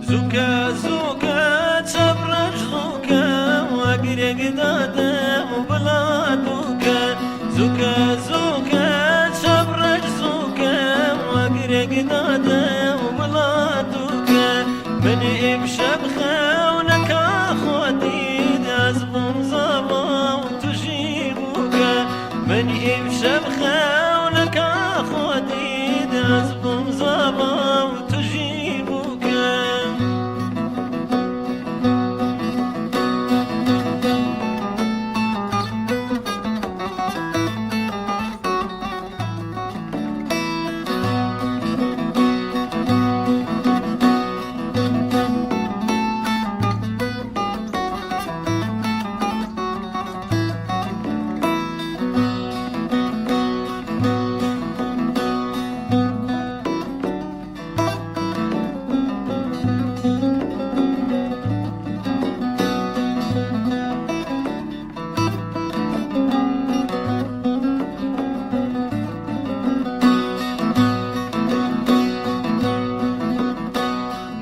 زوكا زوكا تبرج زوكا وقرق دادم وبلادوكا زوكا زوكا تبرج زوكا وقرق دادم وبلادوكا من امشى بخونك اخوتي دازبم زبا وتجيبوكا من امشى بخونك اخوتي دازبم زبا وتجيبوكا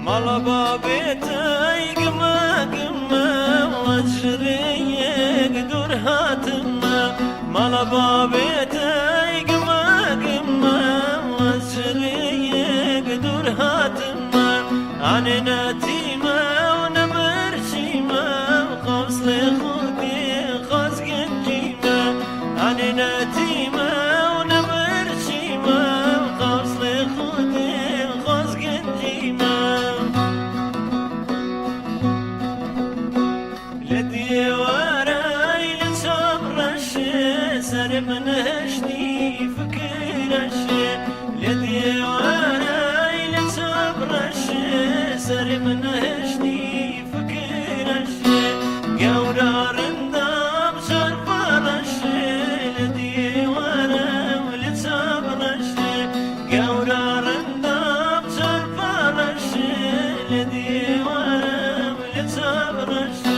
مالا بيتي قما قما واجري يقدر هاتما مالا بيتي قما قما واجري يقدر هاتما أنا نتيمة ونبرشيمة وقوس لخوتي خاص قنجيمة أنا نتيمة ونبرشيمة وقوس لخوتي خاص قنجيمة لدي وراي لصبر الشي سر من هشني فكر الشي لدي وراي لصبر الشي سر من هشني فكر الشي قورا رندام صرفر الشي لدي وراي لصبر الشي قورا رندام صرفر الشي لدي وراي لصبر الشي